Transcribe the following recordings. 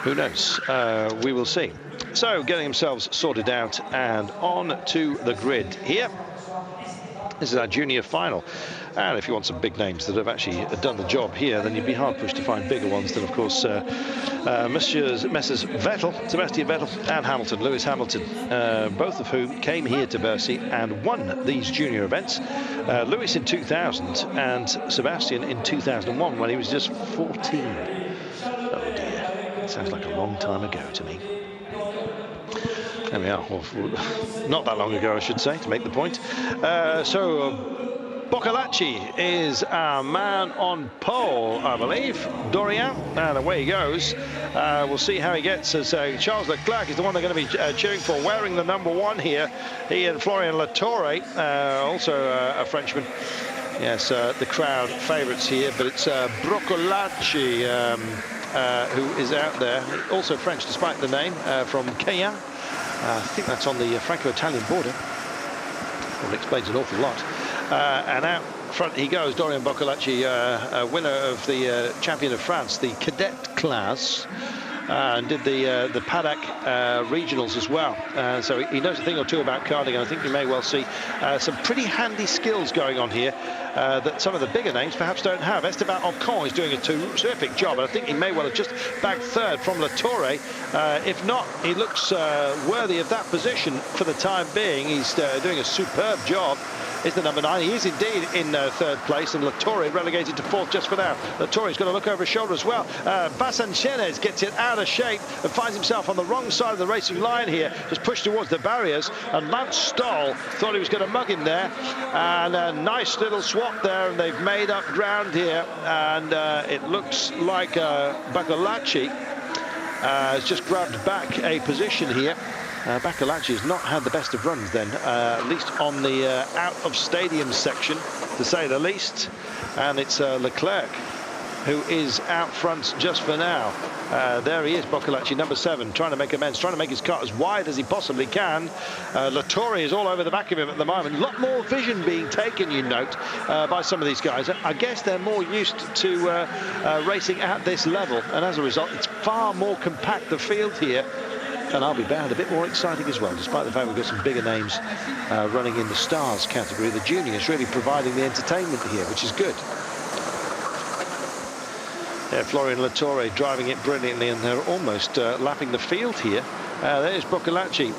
Who knows? We will see. So, getting themselves sorted out and on to the grid here. This is our junior final. And if you want some big names that have actually done the job here, then you'd be hard-pushed to find bigger ones than, of course, Messrs. Vettel, Sebastian Vettel and Hamilton, Lewis Hamilton, both of whom came here to Bercy and won these junior events. Lewis in 2000 and Sebastian in 2001 when he was just 14. Oh dear, it sounds like a long time ago to me. There we are. Well, not that long ago, I should say, to make the point. Boccolacci is our man on pole, I believe. Dorian, and away he goes. We'll see how he gets, as Charles Leclerc is the one they're going to be cheering for, wearing the number 1 here. He and Florian Leclerc, also a Frenchman. Yes, the crowd favourites here, but it's Boccolacci who is out there. Also French, despite the name, from Cayenne. I think that's on the Franco-Italian border. Well, it explains an awful lot. And out front he goes, Dorian Boccolacci, winner of the Champion of France, the cadet class, and did the paddock regionals as well. So he knows a thing or two about karting, and I think you may well see some pretty handy skills going on here that some of the bigger names perhaps don't have. Esteban Ocon is doing a terrific job, and I think he may well have just bagged third from Leclerc. If not, he looks worthy of that position for the time being. He's doing a superb job. Is the number 9. He is indeed in third place, and Leclerc relegated to fourth just for now. Leclerc's got to look over his shoulder as well. Bassanchenes gets it out of shape and finds himself on the wrong side of the racing line here, just pushed towards the barriers, and Lance Stroll thought he was going to mug him there, and a nice little swap there, and they've made up ground here, and it looks like Boccolacci has just grabbed back a position here. Boccolacci has not had the best of runs then, at least on the out-of-stadium section, to say the least. And it's Leclerc who is out front just for now. There he is, Boccolacci, number 7, trying to make amends, trying to make his cut as wide as he possibly can. Leclerc is all over the back of him at the moment. A lot more vision being taken, you note, by some of these guys. I guess they're more used to racing at this level, and as a result, it's far more compact, the field here. And I'll be bound, a bit more exciting as well, despite the fact we've got some bigger names running in the stars category. The juniors really providing the entertainment here, which is good. Yeah, Florian Leclerc driving it brilliantly, and they're almost lapping the field here. There's Boccolacci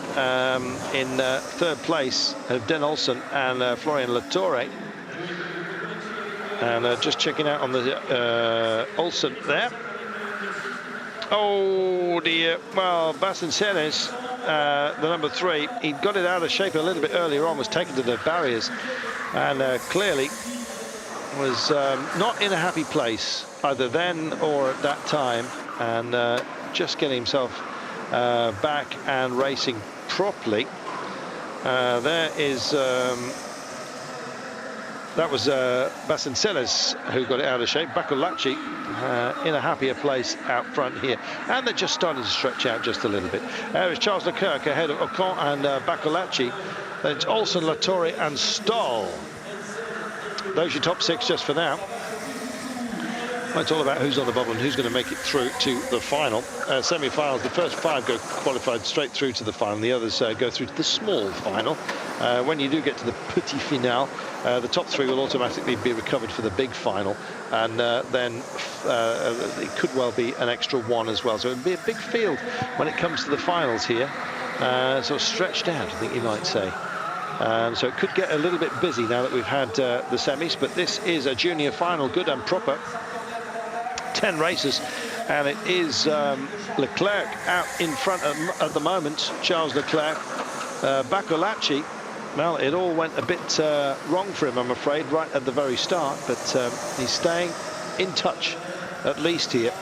in third place, Den Olsen and Florian Leclerc. And just checking out on the Olsen there. Oh dear, well, Bassanchenes, the number 3, he got it out of shape a little bit earlier on, was taken to the barriers, and clearly was not in a happy place, either then or at that time, and just getting himself back and racing properly. There is... that was Bassanchenes who got it out of shape. Boccolacci in a happier place out front here. And they're just starting to stretch out just a little bit. There is Charles Leclerc ahead of Ocon and Boccolacci. Then it's Olsen, Leclerc and Stroll. Those are your top 6 just for now. Well, it's all about who's on the bubble and who's going to make it through to the final. Semi-finals, the first 5 go qualified straight through to the final. The others go through to the small final. When you do get to the petit finale, the top 3 will automatically be recovered for the big final, and then it could well be an extra 1 as well. So it'll be a big field when it comes to the finals here, sort of stretched out, I think you might say. So it could get a little bit busy now that we've had the semis, but this is a junior final, good and proper. 10 races, and it is Leclerc out in front at the moment, Charles Leclerc. Boccolacci, well, it all went a bit wrong for him, I'm afraid, right at the very start, but he's staying in touch, at least here.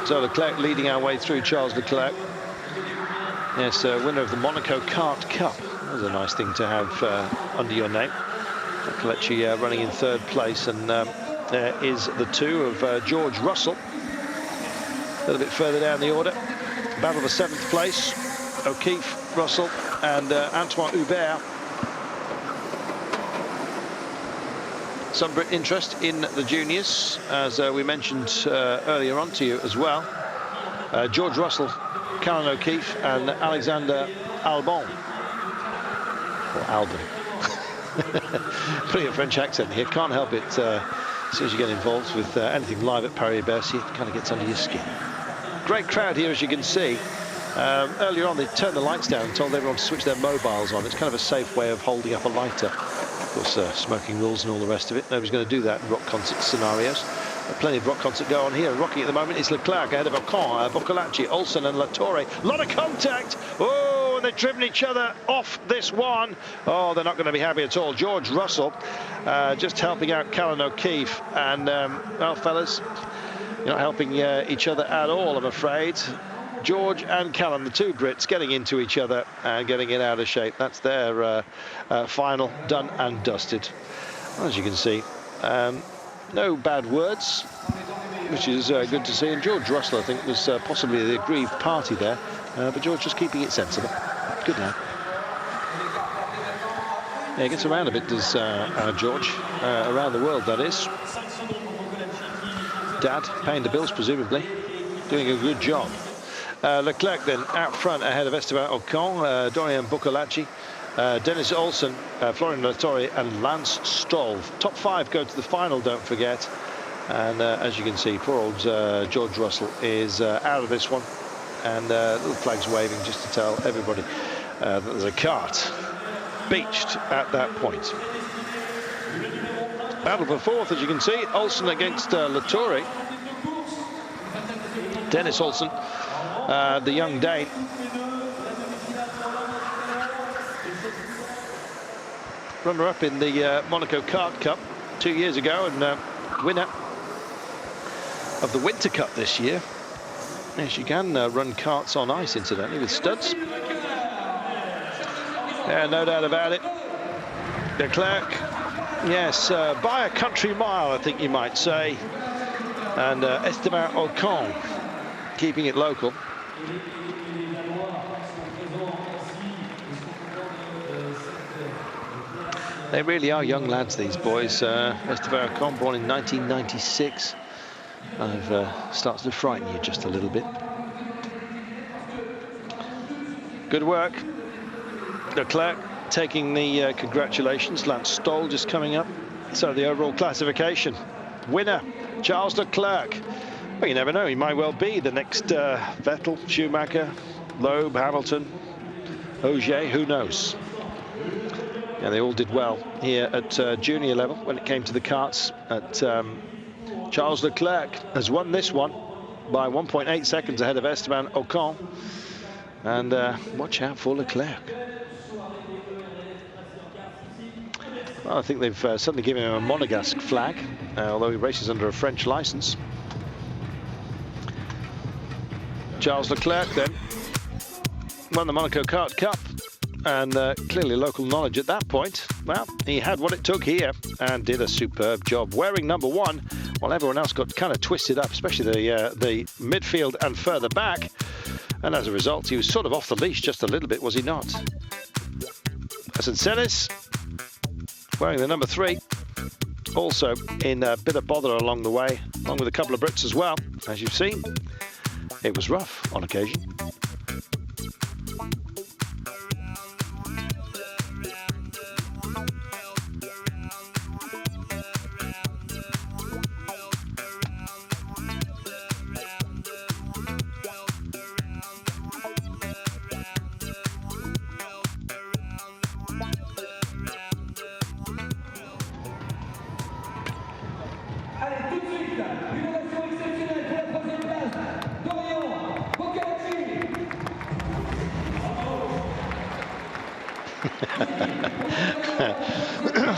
So Leclerc leading our way through, Charles Leclerc. Yes, winner of the Monaco Kart Cup. That was a nice thing to have under your name. Boccolacci running in third place, and there is the 2 of George Russell. A little bit further down the order. Battle for 7th place. O'Keefe, Russell and Anthoine Hubert. Some interest in the juniors, as we mentioned earlier on to you as well. George Russell, Callan O'Keefe, and Alexander Albon. Or Albon. Pretty a French accent here. Can't help it. As soon as you get involved with anything live at Paris-Bercy, it kind of gets under your skin. Great crowd here, as you can see. Earlier on, they turned the lights down and told everyone to switch their mobiles on. It's kind of a safe way of holding up a lighter. Of course, smoking rules and all the rest of it. Nobody's going to do that in rock concert scenarios. Plenty of rock concert go on here. Rocking at the moment is Leclerc ahead of Ocon, Boccolacci, Olsen and Latore. A lot of contact. Oh, and they've driven each other off this one. Oh, they're not going to be happy at all. George Russell just helping out Callan O'Keefe. And, well, fellas, you're not helping each other at all, I'm afraid. George and Callan, the two Brits, getting into each other and getting it out of shape. That's their final done and dusted. As you can see, no bad words, which is good to see. And George Russell, I think, was possibly the aggrieved party there. But George just keeping it sensible. Good lad. Yeah, he gets around a bit, does George. Around the world, that is. Dad, paying the bills, presumably. Doing a good job. Leclerc then out front ahead of Esteban Ocon, Dorian Boccolacci, Dennis Olsen, Florian Latore and Lance Stroll. Top 5 go to the final, don't forget. And as you can see, poor old George Russell is out of this one. And little flags waving just to tell everybody that there's a kart beached at that point. Battle for fourth, as you can see. Olsen against Latore. Dennis Olsen, the young Dane. Runner-up in the Monaco Kart Cup 2 years ago, and winner of the Winter Cup this year. Yes, you can run karts on ice, incidentally, with studs. Yeah, no doubt about it. Leclerc, yes, by a country mile, I think you might say. And Esteban Ocon keeping it local. They really are young lads, these boys. Esteban Ocon, born in 1996. I've started to frighten you just a little bit. Good work. Leclerc taking the congratulations. Lance Stroll just coming up. So the overall classification. Winner, Charles Leclerc. Well, you never know. He might well be the next Vettel, Schumacher, Loeb, Hamilton, Ogier. Who knows? Yeah, they all did well here at junior level when it came to the karts. Charles Leclerc has won this one by 1.8 seconds ahead of Esteban Ocon. And watch out for Leclerc. Well, I think they've suddenly given him a Monegasque flag, although he races under a French license. Charles Leclerc then won the Monaco Kart Cup, and clearly local knowledge at that point. Well, he had what it took here and did a superb job wearing number 1 while everyone else got kind of twisted up, especially the midfield and further back. And as a result, he was sort of off the leash just a little bit, was he not? Celis wearing the number 3, also in a bit of bother along the way, along with a couple of Brits as well. As you've seen, it was rough on occasion.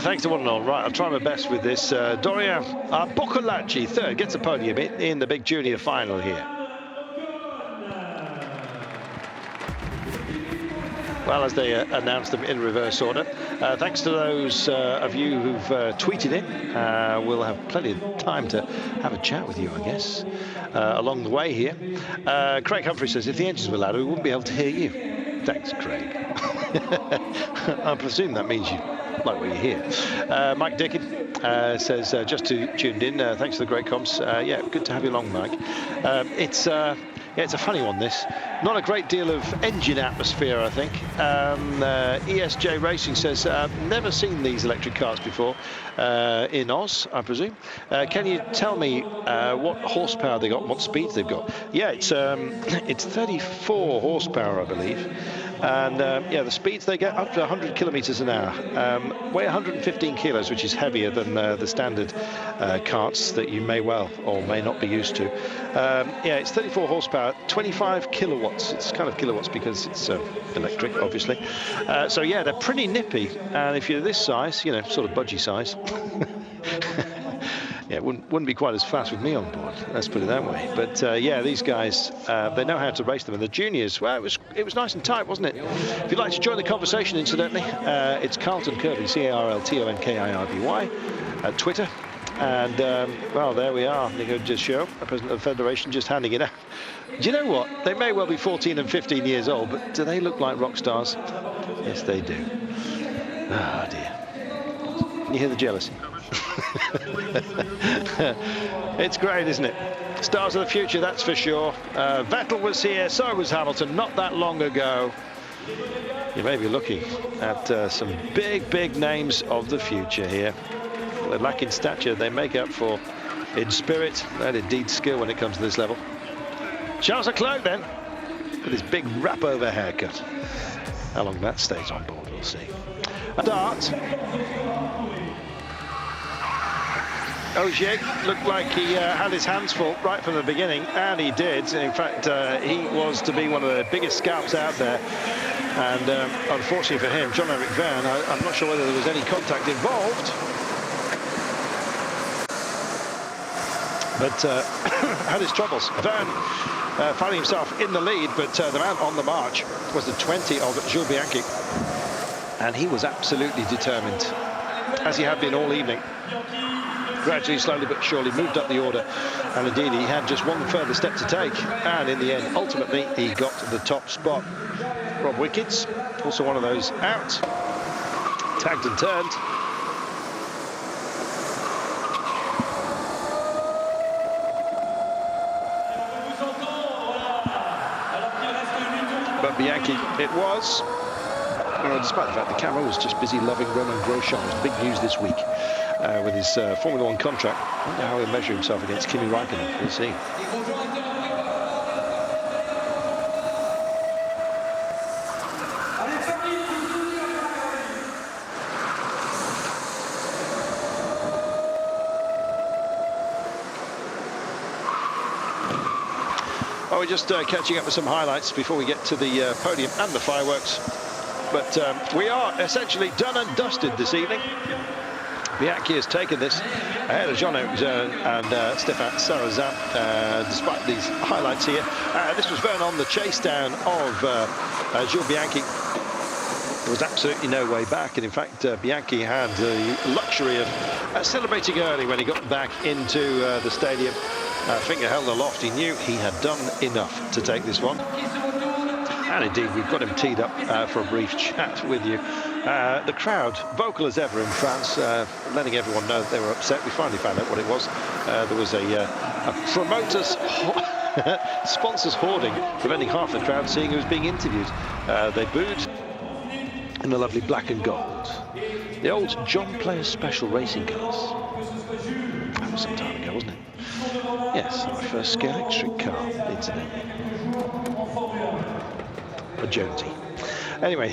Thanks to one and all. Right, I'll try my best with this. Dorian Boccolacci, third, gets a podium in the big junior final here. Well, as they announced them in reverse order. Thanks to those of you who've tweeted in. We'll have plenty of time to have a chat with you, I guess, along the way here. Craig Humphrey says, if the engines were louder, we wouldn't be able to hear you. Thanks, Craig. I presume that means you like what you hear. Mike Dickin says, just tuned in, thanks for the great comms. Yeah, good to have you along, Mike. It's a funny one, this. Not a great deal of engine atmosphere, I think. ESJ Racing says, never seen these electric cars before in Oz, I presume. Can you tell me what horsepower they got and what speeds they've got? Yeah, it's 34 horsepower, I believe. And yeah, the speeds they get up to 100 kilometers an hour. Weigh 115 kilos, which is heavier than the standard karts that you may well or may not be used to. Yeah, it's 34 horsepower, 25 kilowatts. It's kind of kilowatts because it's electric, obviously. So yeah, they're pretty nippy. And if you're this size, you know, sort of budgie size, yeah, it wouldn't be quite as fast with me on board, let's put it that way. But yeah, these guys, they know how to race them. And the juniors, well, it was nice and tight, wasn't it? If you'd like to join the conversation, incidentally, it's Carlton Kirby, CARLTONKIRBY, at Twitter. And, well, there we are. Nico just show, the president of the federation, just handing it out. Do you know what? They may well be 14 and 15 years old, but do they look like rock stars? Yes, they do. Oh, dear. Can you hear the jealousy? It's great, isn't it? Stars of the future, that's for sure. Vettel was here, so was Hamilton, not that long ago. You may be looking at some big names of the future here. They lack in stature, they make up for in spirit and indeed skill when it comes to this level. Charles Leclerc then, with his big wrap-over haircut. How long that stays on board, we'll see. A dart. Ogier looked like he had his hands full right from the beginning, and he did. In fact, he was to be one of the biggest scalps out there. And unfortunately for him, Jean-Éric Vergne, I'm not sure whether there was any contact involved, but had his troubles. Vergne finding himself in the lead, but the man on the march was the 20 of Jules Bianchi, and he was absolutely determined, as he had been all evening. Gradually, slowly but surely moved up the order, and indeed he had just one further step to take, and in the end, ultimately, he got the top spot. Rob Wickets, also one of those out, tagged and turned. But Bianchi, it was. Despite the fact the camera was just busy loving Romain Grosjean. It was big news this week with his Formula 1 contract. I wonder how he'll measure himself against Kimi Raikkonen. We'll see. Oh, we're just catching up with some highlights before we get to the podium and the fireworks. But we are essentially done and dusted this evening. Bianchi has taken this ahead of Jean-Éric and Stéphane Sarrazin, despite these highlights here. This was Vergne on the chase down of Jules Bianchi. There was absolutely no way back, and in fact Bianchi had the luxury of celebrating early when he got back into the stadium. Finger held aloft, he knew he had done enough to take this one. And indeed, we've got him teed up for a brief chat with you. The crowd, vocal as ever in France, letting everyone know that they were upset. We finally found out what it was. There was a promoter's sponsors hoarding, preventing half the crowd seeing who was being interviewed. They booed in the lovely black and gold. The old John Player Special racing cars. That was some time ago, wasn't it? Yes, my first scale electric car, incidentally. A Jonesy. Anyway,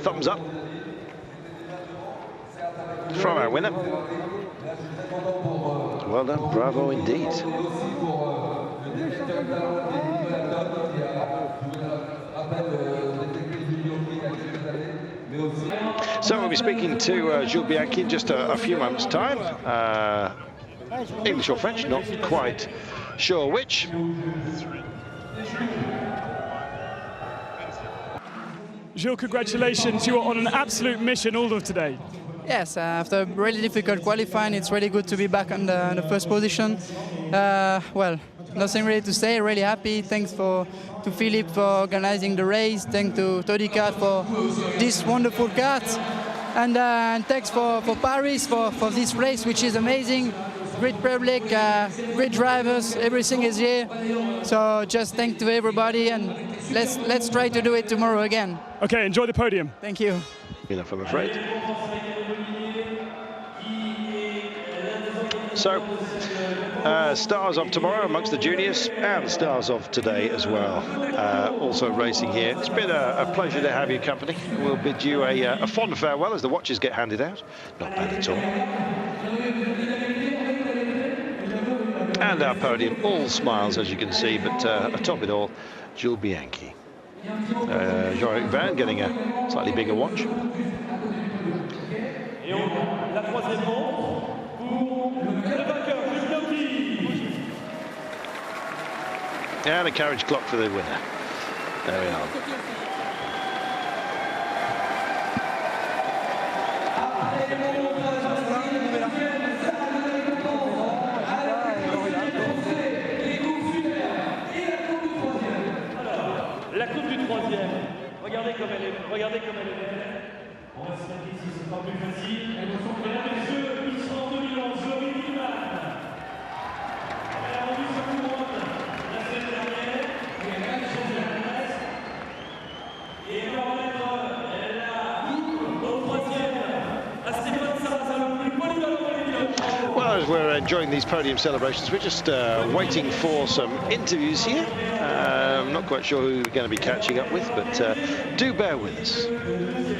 thumbs up from our winner. Well done, bravo indeed. So we'll be speaking to Jules Bianchi in just a few moments' time. English or French, not quite sure which. Jules, congratulations. You are on an absolute mission all of today. Yes, after really difficult qualifying, it's really good to be back on the first position. Well, nothing really to say, really happy. Thanks to Philippe for organizing the race. Thanks to Kart for this wonderful kart. And thanks for Paris, for this race, which is amazing. Great public, great drivers, everything is here. So just thank to everybody, and let's try to do it tomorrow again. Okay, enjoy the podium. Thank you. Enough, I'm afraid. So, stars of tomorrow amongst the juniors and stars of today as well. Also racing here. It's been a pleasure to have your company. We'll bid you a fond farewell as the watches get handed out. Not bad at all. And our podium, all smiles as you can see, but atop it all, Jules Bianchi. Jean-Éric Vergne getting a slightly bigger watch. And a carriage clock for the winner. There we are. La coupe du troisième. Regardez comme elle est. Regardez comme elle est belle. On va se mettre ici, c'est pas plus facile. Et nous sommes mesdames et messieurs, Miss France 2011, Jean-Éric. Elle a rendu sa couronne la semaine dernière. Et elle a changé la presse. Et elle va remettre la coupe au troisième. Esteban, ça va le plus polyvalent. Well, as we're enjoying these podium celebrations, we're just waiting for some interviews here. I'm not quite sure who we're going to be catching up with, but do bear with us.